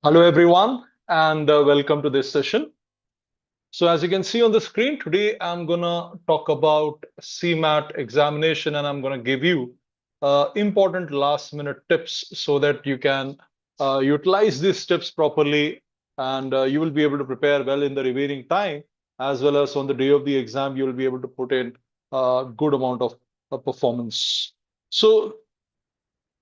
Hello, everyone, and welcome to this session. So as you can see on the screen, today I'm going to talk about CMAT examination, and I'm going to give you important last minute tips so that you can utilize these tips properly, and you will be able to prepare well in the remaining time, as well as on the day of the exam, you will be able to put in a good amount of performance. So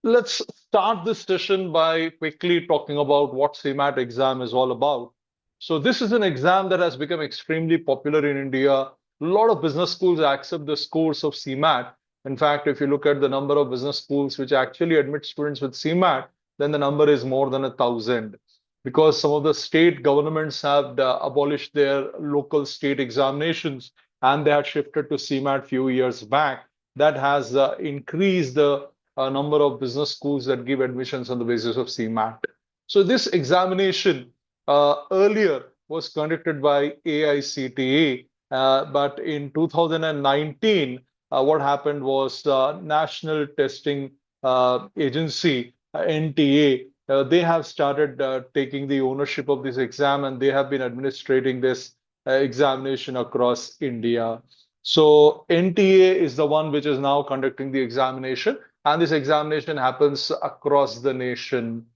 let's start this session by quickly talking about what CMAT exam is all about. So this is an exam that has become extremely popular in India. A lot of business schools accept this course of CMAT. In fact, if you look at the number of business schools which actually admit students with CMAT, then the number is more than 1,000 because some of the state governments have abolished their local state examinations and they had shifted to CMAT few years back. That has increased the a number of business schools that give admissions on the basis of CMAT. So this examination earlier was conducted by AICTE, but in 2019, what happened was National Testing Agency, NTA, they have started taking the ownership of this exam and they have been administrating this examination across India. So NTA is the one which is now conducting the examination, and this examination happens across the nation.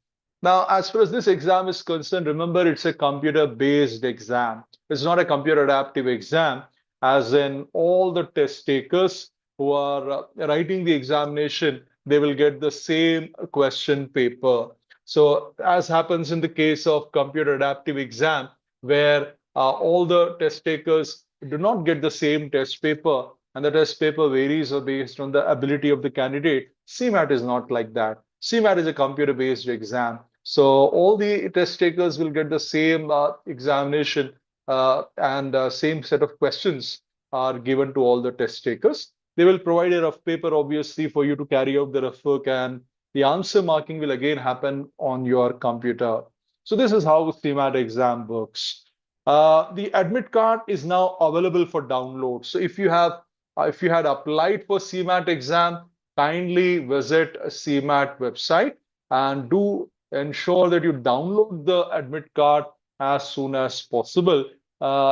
Now, as far as this exam is concerned, remember it's a computer-based exam. It's not a computer adaptive exam, as in all the test takers who are writing the examination, they will get the same question paper. So, as happens in the case of computer adaptive exam, where all the test takers do not get the same test paper, and the test paper varies based on the ability of the candidate. CMAT is not like that. CMAT is a computer-based exam. So all the test takers will get the same examination and same set of questions are given to all the test takers. They will provide a rough paper, obviously, for you to carry out the rough work, and the answer marking will again happen on your computer. So this is how CMAT exam works. The admit card is now available for download. So if you had applied for CMAT exam, kindly visit a CMAT website and do ensure that you download the admit card as soon as possible.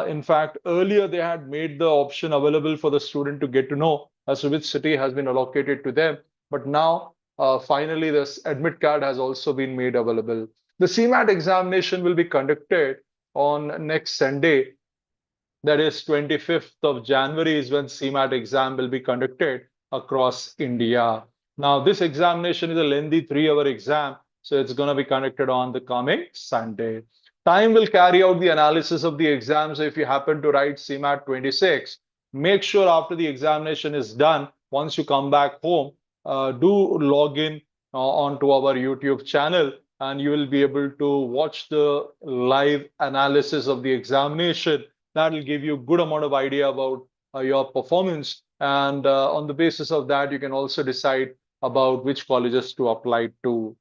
In fact, earlier they had made the option available for the student to get to know as to which city has been allocated to them. But now, finally, this admit card has also been made available. The CMAT examination will be conducted on next Sunday, that is 25th of January is when CMAT exam will be conducted across India. Now, this examination is a lengthy 3-hour exam, so it's going to be conducted on the coming Sunday. Time will carry out the analysis of the exam. So if you happen to write CMAT 26, make sure after the examination is done, once you come back home, do log in onto our YouTube channel and you will be able to watch the live analysis of the examination. That will give you a good amount of idea about your performance. And on the basis of that, you can also decide about which colleges to apply to.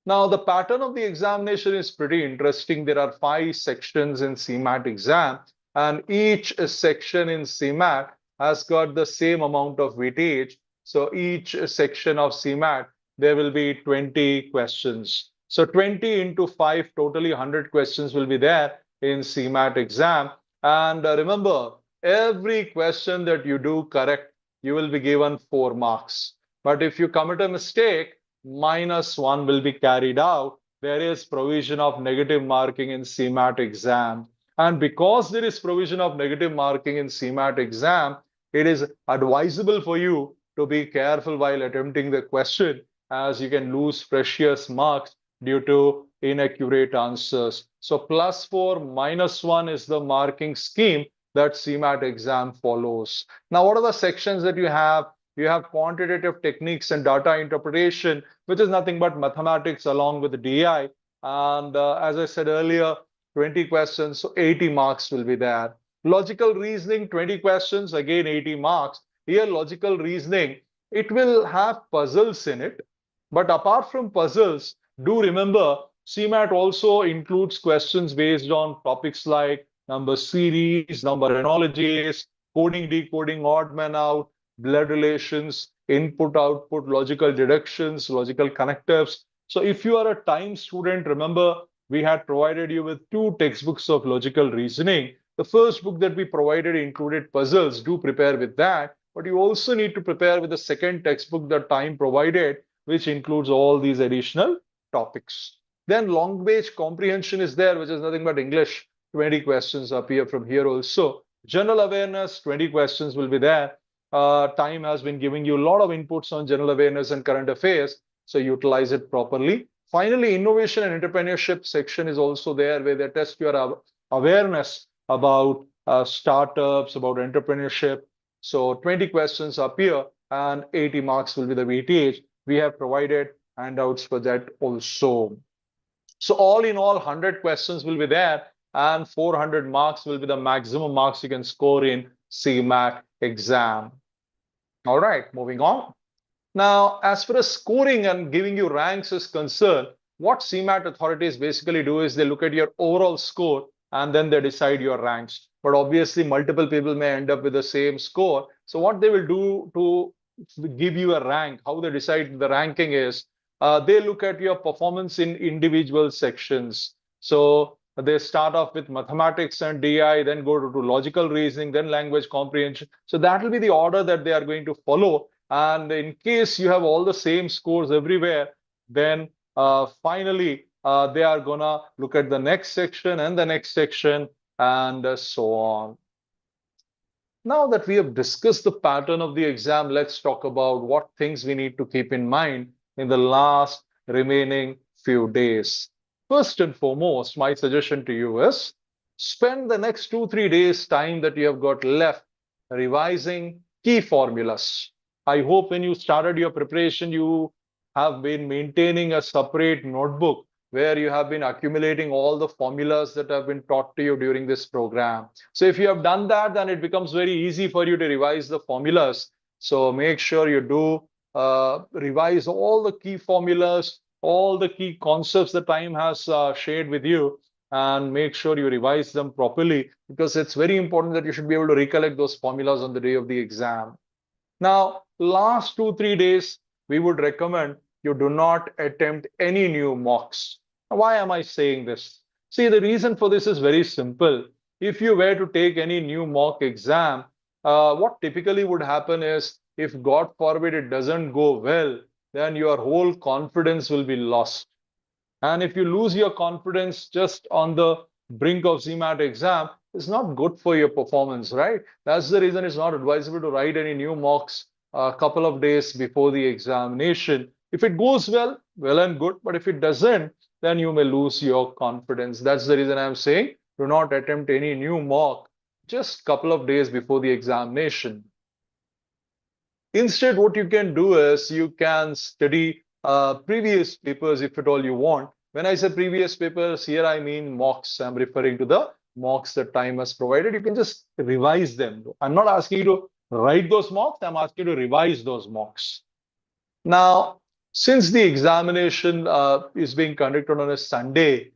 Now, the pattern of the examination is pretty interesting. There are 5 sections in CMAT exam, and each section in CMAT has got the same amount of weightage. So each section of CMAT, there will be 20 questions. So 20 into 5, totally 100 questions will be there in CMAT exam. And remember, every question that you do correct, you will be given 4 marks. But if you commit a mistake, -1 will be carried out. There is provision of negative marking in CMAT exam. And because there is provision of negative marking in CMAT exam, it is advisable for you to be careful while attempting the question, as you can lose precious marks due to inaccurate answers. So +4, -1 is the marking scheme that CMAT exam follows. Now, what are the sections that you have? You have quantitative techniques and data interpretation, which is nothing but mathematics along with the DI. And as I said earlier, 20 questions, so 80 marks will be there. Logical reasoning, 20 questions, again 80 marks. Here, logical reasoning, it will have puzzles in it. But apart from puzzles, do remember, CMAT also includes questions based on topics like number series, number analogies, coding, decoding, odd man out, blood relations, input, output, logical deductions, logical connectives. So if you are a time student, remember we had provided you with 2 textbooks of logical reasoning. The first book that we provided included puzzles. Do prepare with that. But you also need to prepare with the second textbook that Time provided, which includes all these additional topics. Then language comprehension is there, which is nothing but English. 20 questions appear from here also. General awareness, 20 questions will be there. Time has been giving you a lot of inputs on general awareness and current affairs, so utilize it properly. Finally, innovation and entrepreneurship section is also there, where they test your awareness about startups, about entrepreneurship. So 20 questions appear and 80 marks will be the weightage. We have provided handouts for that also. So all in all, 100 questions will be there and 400 marks will be the maximum marks you can score in CMAT exam. All right, moving on. Now, as far as scoring and giving you ranks is concerned, what CMAT authorities basically do is they look at your overall score and then they decide your ranks. But obviously, multiple people may end up with the same score. So what they will do to give you a rank, how they decide the ranking is, they look at your performance in individual sections. So they start off with mathematics and DI, then go to logical reasoning, then language comprehension. So that will be the order that they are going to follow. And in case you have all the same scores everywhere, then finally they are gonna look at the next section and the next section and so on. Now that we have discussed the pattern of the exam, let's talk about what things we need to keep in mind in the last remaining few days. First and foremost, my suggestion to you is spend the next 2-3 days time that you have got left revising key formulas. I hope when you started your preparation, you have been maintaining a separate notebook where you have been accumulating all the formulas that have been taught to you during this program. So if you have done that, then it becomes very easy for you to revise the formulas. So make sure you do revise all the key formulas, all the key concepts that Time has shared with you, and make sure you revise them properly, because it's very important that you should be able to recollect those formulas on the day of the exam. Now, last 2-3 days, we would recommend you do not attempt any new mocks. Why am I saying this? See, the reason for this is very simple. If you were to take any new mock exam, what typically would happen is, if God forbid it doesn't go well, then your whole confidence will be lost. And if you lose your confidence just on the brink of CMAT exam, it's not good for your performance, right? That's the reason it's not advisable to write any new mocks a couple of days before the examination. If it goes well, well and good. But if it doesn't, then you may lose your confidence. That's the reason I'm saying do not attempt any new mock just a couple of days before the examination. Instead, what you can do is you can study previous papers if at all you want. When I say previous papers, here I mean mocks. I'm referring to the mocks that Time has provided. You can just revise them. I'm not asking you to write those mocks. I'm asking you to revise those mocks. Now, since the examination is being conducted on a Sunday,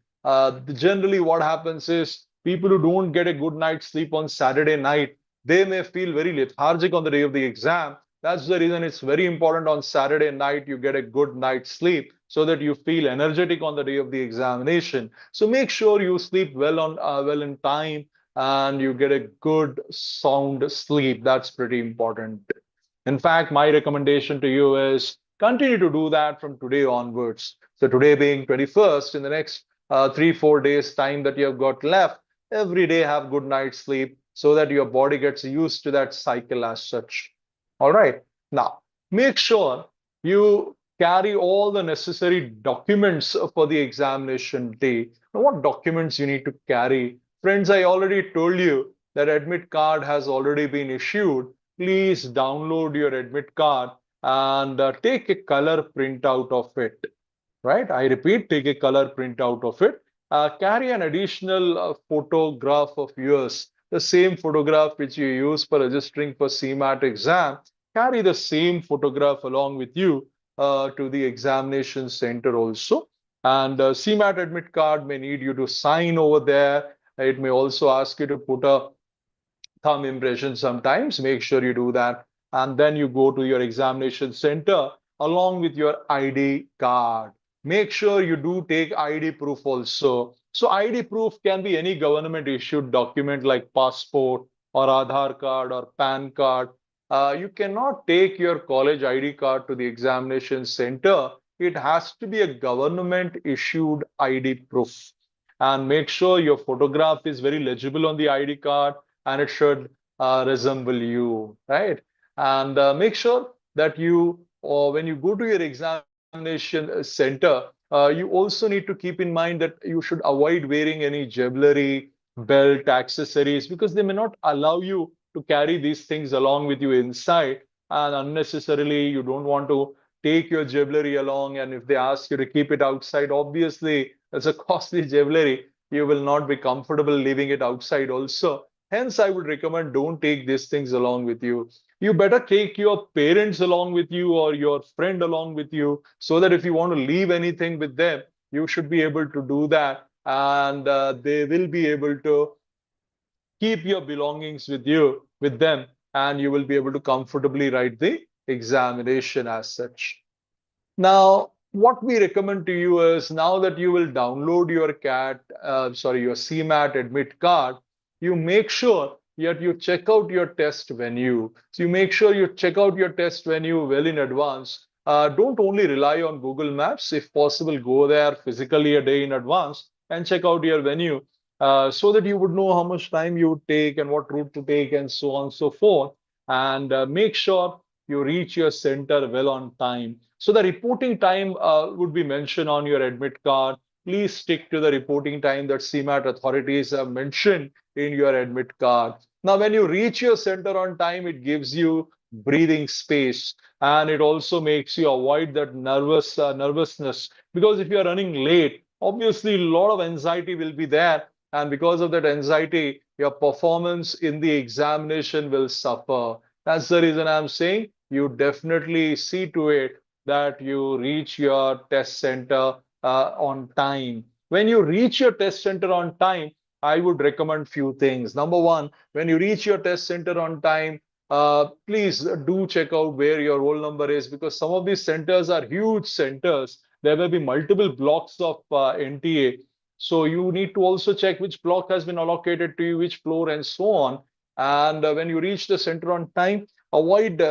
generally what happens is people who don't get a good night's sleep on Saturday night, they may feel very lethargic on the day of the exam. That's the reason it's very important on Saturday night you get a good night's sleep so that you feel energetic on the day of the examination. So make sure you sleep well in time and you get a good sound sleep. That's pretty important. In fact, my recommendation to you is continue to do that from today onwards. So today being 21st, in the next 3-4 days time that you have got left, every day have good night's sleep so that your body gets used to that cycle as such. All right. Now, make sure you carry all the necessary documents for the examination day. Now, what documents you need to carry? Friends, I already told you that admit card has already been issued. Please download your admit card and take a color printout of it. Right? I repeat, take a color printout of it. Carry an additional photograph of yours, the same photograph which you use for registering for CMAT exam. Carry the same photograph along with you to the examination center also. And CMAT admit card may need you to sign over there. It may also ask you to put a thumb impression sometimes. Make sure you do that. And then you go to your examination center along with your ID card. make sure you do take ID proof also. So ID proof can be any government issued document like passport or Aadhaar card or PAN card. You cannot take your college ID card to the examination center. It has to be a government issued ID proof. And make sure your photograph is very legible on the ID card and it should resemble you, right? And make sure that when you go to your examination center, you also need to keep in mind that you should avoid wearing any jewelry, belt, accessories, because they may not allow you to carry these things along with you inside. And unnecessarily, you don't want to take your jewelry along. And if they ask you to keep it outside, obviously, it's a costly jewelry. You will not be comfortable leaving it outside also. Hence, I would recommend don't take these things along with you. You better take your parents along with you or your friend along with you so that if you want to leave anything with them, you should be able to do that. And they will be able to keep your belongings with them, and you will be able to comfortably write the examination as such. Now, what we recommend to you is now that you will download your CMAT admit card, you make sure that you check out your test venue. So you make sure you check out your test venue well in advance. Don't only rely on Google Maps. If possible, go there physically a day in advance and check out your venue so that you would know how much time you would take and what route to take and so on and so forth. And make sure you reach your center well on time. So the reporting time would be mentioned on your admit card. Please stick to the reporting time that CMAT authorities have mentioned in your admit card. Now, when you reach your center on time, it gives you breathing space, and it also makes you avoid that nervousness, because if you are running late, obviously a lot of anxiety will be there, and because of that anxiety, your performance in the examination will suffer. That's the reason I'm saying you definitely see to it that you reach your test center on time. When you reach your test center on time, I would recommend few things. Number one, when you reach your test center on time, please do check out where your roll number is, because some of these centers are huge centers. There will be multiple blocks of NTA. So you need to also check which block has been allocated to you, which floor, and so on. And when you reach the center on time, avoid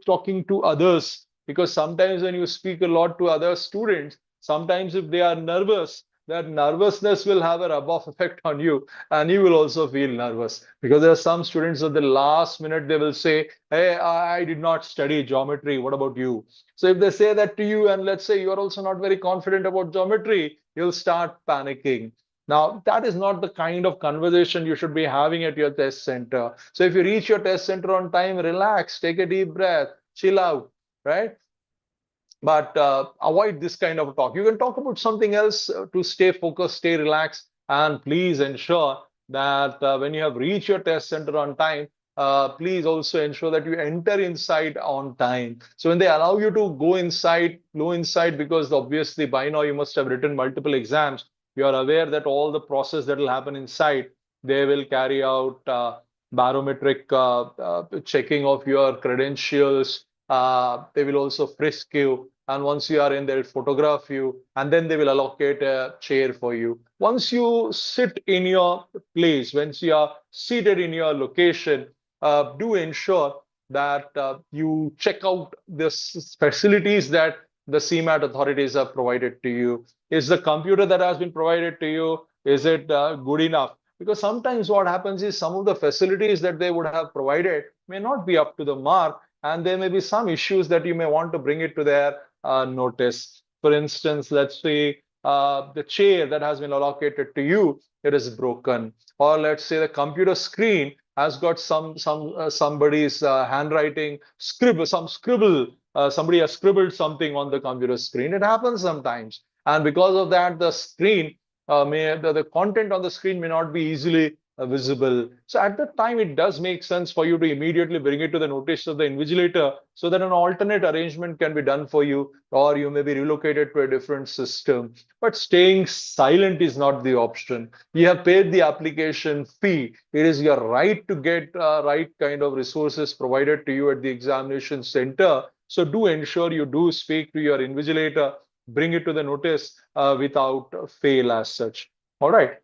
talking to others, because sometimes when you speak a lot to other students, sometimes if they are nervous, that nervousness will have a rub-off effect on you, and you will also feel nervous, because there are some students at the last minute they will say, hey, I did not study geometry, what about you? So if they say that to you, and let's say you are also not very confident about geometry, you'll start panicking. Now, that is not the kind of conversation you should be having at your test center. So if you reach your test center on time, relax, take a deep breath, chill out, right? But avoid this kind of talk. You can talk about something else to stay focused, stay relaxed, and please ensure that when you have reached your test center on time, please also ensure that you enter inside on time. So when they allow you to go inside, because obviously by now you must have written multiple exams, you are aware that all the process that will happen inside, they will carry out barometric checking of your credentials. They will also frisk you, and once you are in, they'll photograph you, and then they will allocate a chair for you. Once you sit in your place, once you are seated in your location, do ensure that you check out the facilities that the CMAT authorities have provided to you. Is the computer that has been provided to you, is it good enough? Because sometimes what happens is some of the facilities that they would have provided may not be up to the mark, and there may be some issues that you may want to bring it to their notice. For instance, let's say the chair that has been allocated to you, it is broken, or let's say the computer screen has got somebody's handwriting scribble. Somebody has scribbled something on the computer screen. It happens sometimes, and because of that, the screen the content on the screen may not be easily visible. So at that time, it does make sense for you to immediately bring it to the notice of the invigilator so that an alternate arrangement can be done for you, or you may be relocated to a different system. But staying silent is not the option. You have paid the application fee. It is your right to get right kind of resources provided to you at the examination center. So do ensure you do speak to your invigilator bring it to the notice without fail as such. All right.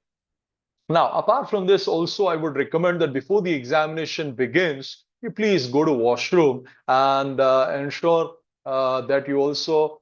Now, apart from this, also, I would recommend that before the examination begins, you please go to washroom and ensure that you also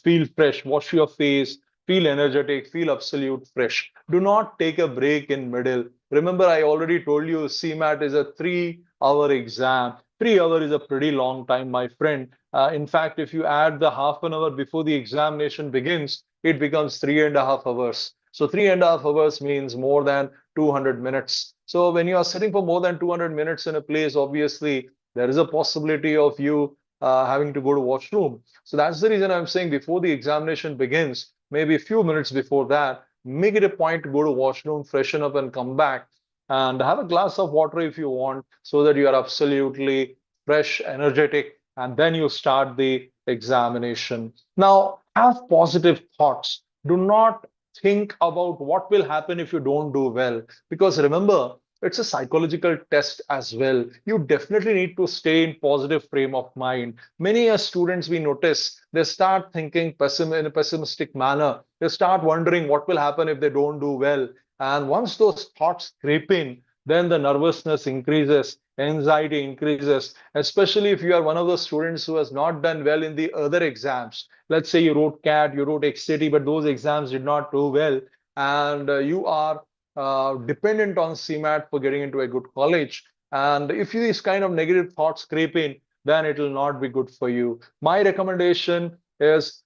feel fresh, wash your face, feel energetic, feel absolute fresh. Do not take a break in middle. Remember, I already told you CMAT is a 3 hour exam. 3 hours is a pretty long time, my friend. In fact, if you add the half an hour before the examination begins, it becomes 3.5 hours. So 3.5 hours means more than 200 minutes. So when you are sitting for more than 200 minutes in a place, obviously there is a possibility of you having to go to washroom. So that's the reason I'm saying before the examination begins, maybe a few minutes before that, make it a point to go to washroom, freshen up and come back and have a glass of water if you want so that you are absolutely fresh, energetic, and then you start the examination. Now, have positive thoughts. Do not think about what will happen if you don't do well. Because remember, it's a psychological test as well. You definitely need to stay in positive frame of mind. Many as students we notice, they start thinking in a pessimistic manner. They start wondering what will happen if they don't do well. And once those thoughts creep in, then the nervousness increases, anxiety increases, especially if you are one of those students who has not done well in the other exams. Let's say you wrote CAT, you wrote XCT, but those exams did not do well, and you are dependent on CMAT for getting into a good college. And if these kind of negative thoughts creep in, then it will not be good for you. My recommendation is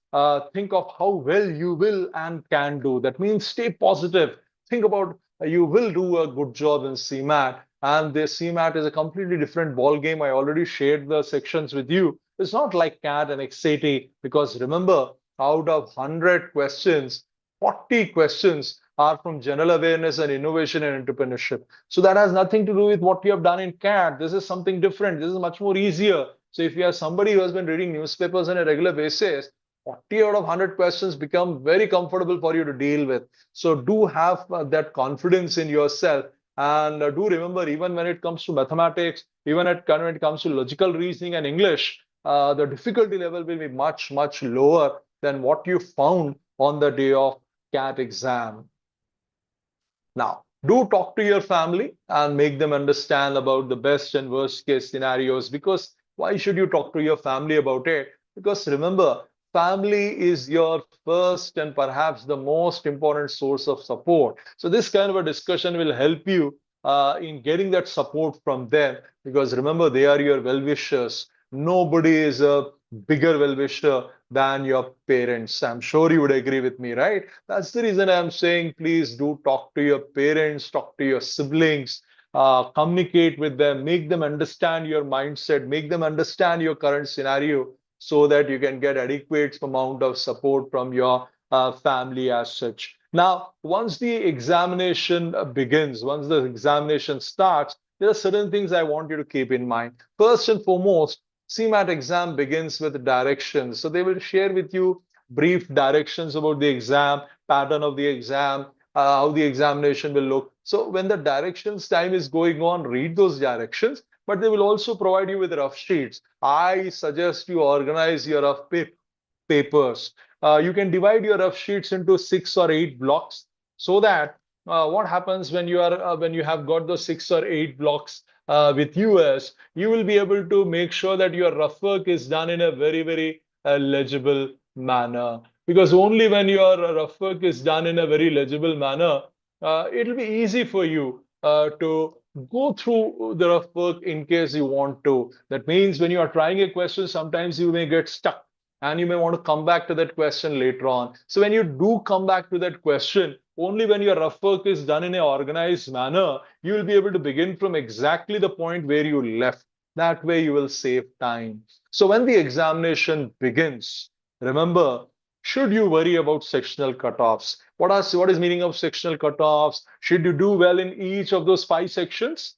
think of how well you will and can do. That means stay positive. Think about you will do a good job in CMAT, and the CMAT is a completely different ball game. I already shared the sections with you. It's not like CAT and XAT because remember, out of 100 questions, 40 questions are from general awareness and innovation and entrepreneurship. So that has nothing to do with what you have done in CAT. This is something different. This is much more easier. So if you are somebody who has been reading newspapers on a regular basis, 40 out of 100 questions become very comfortable for you to deal with. So do have that confidence in yourself. And do remember, even when it comes to mathematics, even when it comes to logical reasoning and English, the difficulty level will be much, much lower than what you found on the day of CAT exam. Now, do talk to your family and make them understand about the best and worst case scenarios because why should you talk to your family about it? Because remember, family is your first and perhaps the most important source of support. So this kind of a discussion will help you in getting that support from them because remember, they are your well-wishers. Nobody is a bigger well-wisher than your parents. I'm sure you would agree with me, right? That's the reason I'm saying please do talk to your parents, talk to your siblings, communicate with them, make them understand your mindset, make them understand your current scenario so that you can get adequate amount of support from your family as such. Now, once the examination begins, once the examination starts, there are certain things I want you to keep in mind. First and foremost, CMAT exam begins with directions. So they will share with you brief directions about the exam, pattern of the exam, how the examination will look. So when the directions time is going on, read those directions, but they will also provide you with rough sheets. I suggest you organize your papers. You can divide your rough sheets into 6 or 8 blocks so that what happens when you have got those 6 or 8 blocks with US, you will be able to make sure that your rough work is done in a very legible manner. Because only when your rough work is done in a very legible manner, it'll be easy for you to go through the rough work in case you want to. That means when you are trying a question, sometimes you may get stuck and you may want to come back to that question later on. So when you do come back to that question, only when your rough work is done in an organized manner, you will be able to begin from exactly the point where you left. That way you will save time. So when the examination begins, remember, should you worry about sectional cutoffs? What is meaning of sectional cutoffs? Should you do well in each of those 5 sections?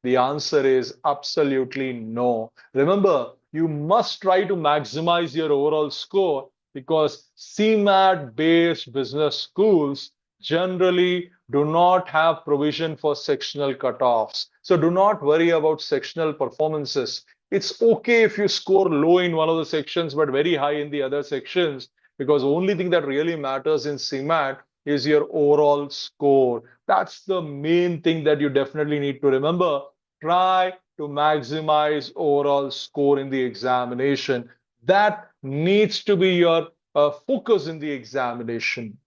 The answer is absolutely no. Remember, you must try to maximize your overall score because CMAT based business schools generally do not have provision for sectional cutoffs. So do not worry about sectional performances. It's okay if you score low in one of the sections, but very high in the other sections, because only thing that really matters in CMAT is your overall score. That's the main thing that you definitely need to remember. Try to maximize overall score in the examination. That needs to be your focus in the examination.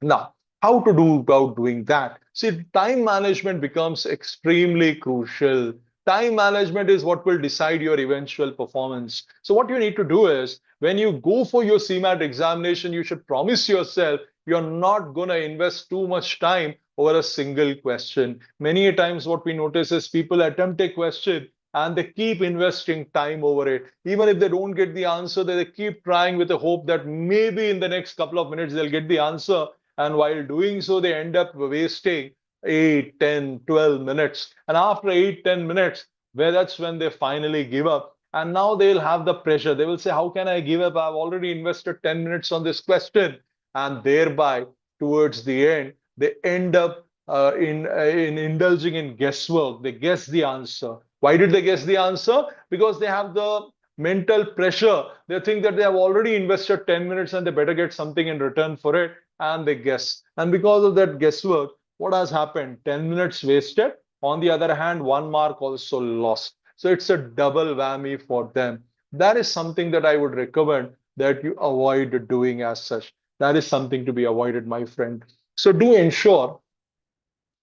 Now, how to do about doing that? See, time management becomes extremely crucial. Time management is what will decide your eventual performance. So what you need to do is when you go for your CMAT examination, you should promise yourself you're not going to invest too much time over a single question. Many a times what we notice is people attempt a question and they keep investing time over it. Even if they don't get the answer, they keep trying with the hope that maybe in the next couple of minutes they'll get the answer, and while doing so, they end up wasting 8, 10, 12 minutes. And after 8, 10 minutes, where that's when they finally give up. And now they'll have the pressure. They will say, how can I give up? I've already invested 10 minutes on this question. And thereby, towards the end, they end up in indulging in guesswork. They guess the answer. Why did they guess the answer? Because they have the mental pressure. They think that they have already invested 10 minutes and they better get something in return for it, and they guess. And because of that guesswork, what has happened? 10 minutes wasted. On the other hand, 1 mark also lost. So it's a double whammy for them. That is something that I would recommend that you avoid doing as such. That is something to be avoided, my friend. So do ensure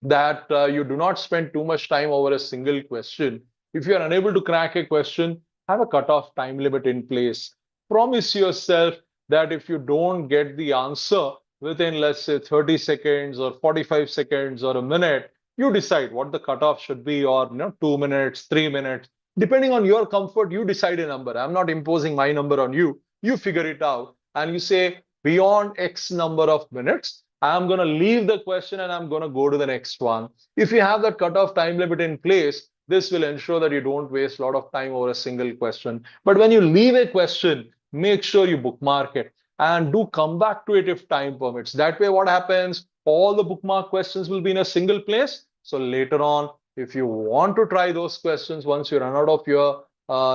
that you do not spend too much time over a single question. If you are unable to crack a question, have a cutoff time limit in place. Promise yourself that if you don't get the answer within, let's say, 30 seconds or 45 seconds or a minute, you decide what the cutoff should be, or 2 minutes, 3 minutes. Depending on your comfort, you decide a number. I'm not imposing my number on you. You figure it out and you say beyond X number of minutes, I'm going to leave the question and I'm going to go to the next one. If you have that cutoff time limit in place, this will ensure that you don't waste a lot of time over a single question. But when you leave a question, make sure you bookmark it and do come back to it if time permits. That way, what happens? All the bookmark questions will be in a single place. So later on, if you want to try those questions, once you run out of your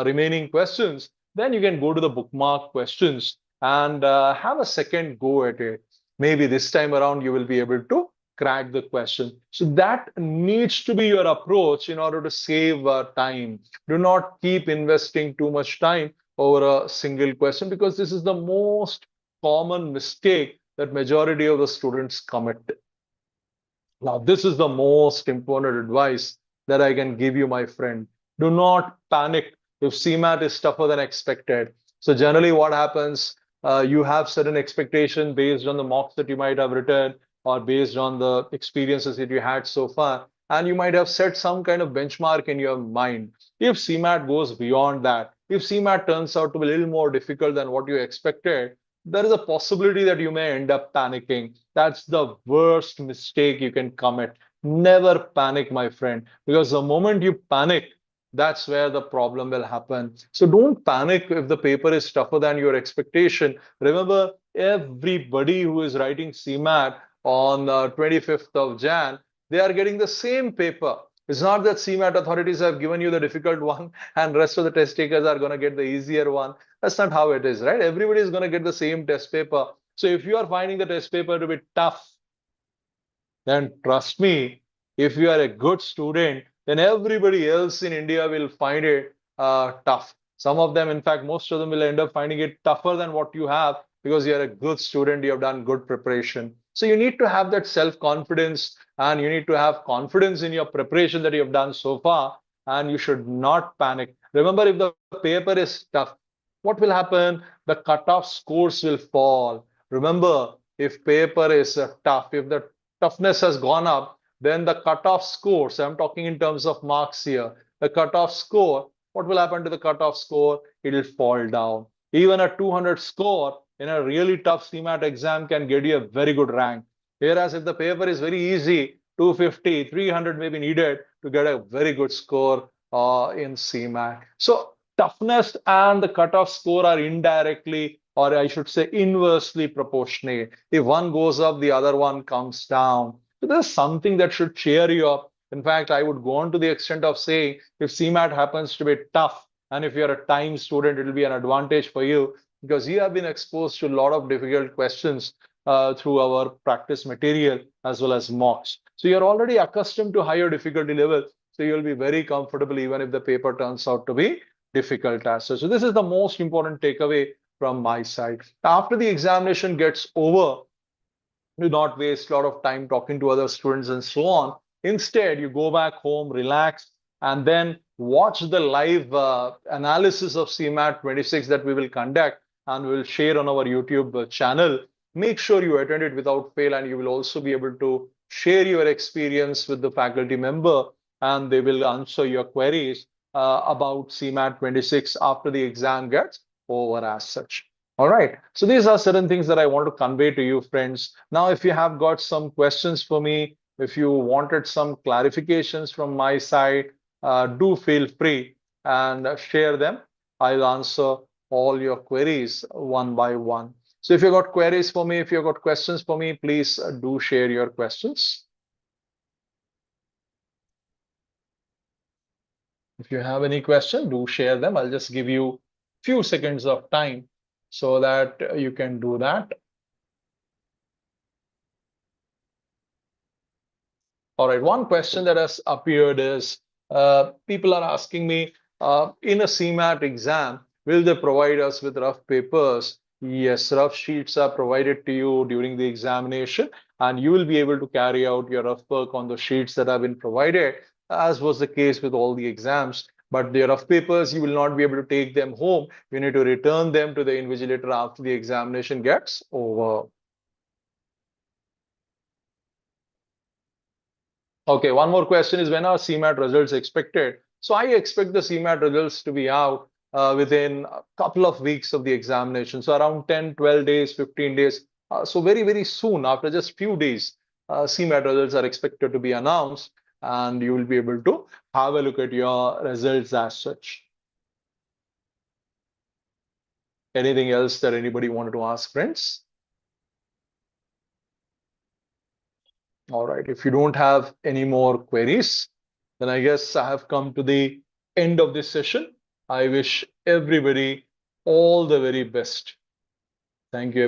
remaining questions, then you can go to the bookmark questions and have a second go at it. Maybe this time around you will be able to crack the question. So that needs to be your approach in order to save time. Do not keep investing too much time over a single question, because this is the most common mistake that majority of the students commit. Now, this is the most important advice that I can give you, my friend. Do not panic if CMAT is tougher than expected. So generally what happens, you have certain expectation based on the mocks that you might have written or based on the experiences that you had so far. And you might have set some kind of benchmark in your mind. If CMAT goes beyond that, if CMAT turns out to be a little more difficult than what you expected, there is a possibility that you may end up panicking. That's the worst mistake you can commit. Never panic, my friend, because the moment you panic, that's where the problem will happen. So don't panic if the paper is tougher than your expectation. Remember, everybody who is writing CMAT on 25th of Jan, they are getting the same paper. It's not that CMAT authorities have given you the difficult one and rest of the test takers are going to get the easier one. That's not how it is, right? Everybody is going to get the same test paper. So if you are finding the test paper to be tough, then trust me, if you are a good student, then everybody else in India will find it tough. Some of them, in fact, most of them will end up finding it tougher than what you have, because you are a good student, you have done good preparation. So you need to have that self-confidence and you need to have confidence in your preparation that you have done so far, and you should not panic. Remember, if the paper is tough, what will happen? The cutoff scores will fall. Remember, if paper is tough, if the toughness has gone up, then the cutoff scores, I'm talking in terms of marks here, the cutoff score, what will happen to the cutoff score? It will fall down. Even a 200 score in a really tough CMAT exam can get you a very good rank. Whereas if the paper is very easy, 250, 300 may be needed to get a very good score in CMAT. So toughness and the cutoff score are indirectly, or I should say inversely proportionate. If one goes up, the other one comes down. So there's something that should cheer you up. In fact, I would go on to the extent of saying if CMAT happens to be tough, And if you're a time student, it will be an advantage for you because you have been exposed to a lot of difficult questions through our practice material as well as mocks. So you're already accustomed to higher difficulty levels. So you'll be very comfortable even if the paper turns out to be difficult as such. So this is the most important takeaway from my side. After the examination gets over, do not waste a lot of time talking to other students and so on. Instead, you go back home, relax, and then watch the live analysis of CMAT 26 that we will conduct and we will share on our YouTube channel. Make sure you attend it without fail, and you will also be able to share your experience with the faculty member, and they will answer your queries about CMAT 26 after the exam gets over as such. All right. So these are certain things that I want to convey to you, friends. Now, if you have got some questions for me, if you wanted some clarifications from my side, do feel free and share them. I'll answer all your queries one by one. So if you got queries for me, if you got questions for me, please do share your questions. If you have any question, do share them. I'll just give you a few seconds of time so that you can do that. All right, one question that has appeared is people are asking me in a CMAT exam, will they provide us with rough papers? Yes, rough sheets are provided to you during the examination, and you will be able to carry out your rough work on the sheets that have been provided, as was the case with all the exams. But the rough papers, you will not be able to take them home. You need to return them to the invigilator after the examination gets over. Okay, one more question is when are CMAT results expected? So I expect the CMAT results to be out within a couple of weeks of the examination. So around 10, 12 days, 15 days. So very, very soon, after just few days, CMAT results are expected to be announced and you will be able to have a look at your results as such. Anything else that anybody wanted to ask, friends? All right, if you don't have any more queries, then I guess I have come to the end of this session. I wish everybody all the very best. Thank you.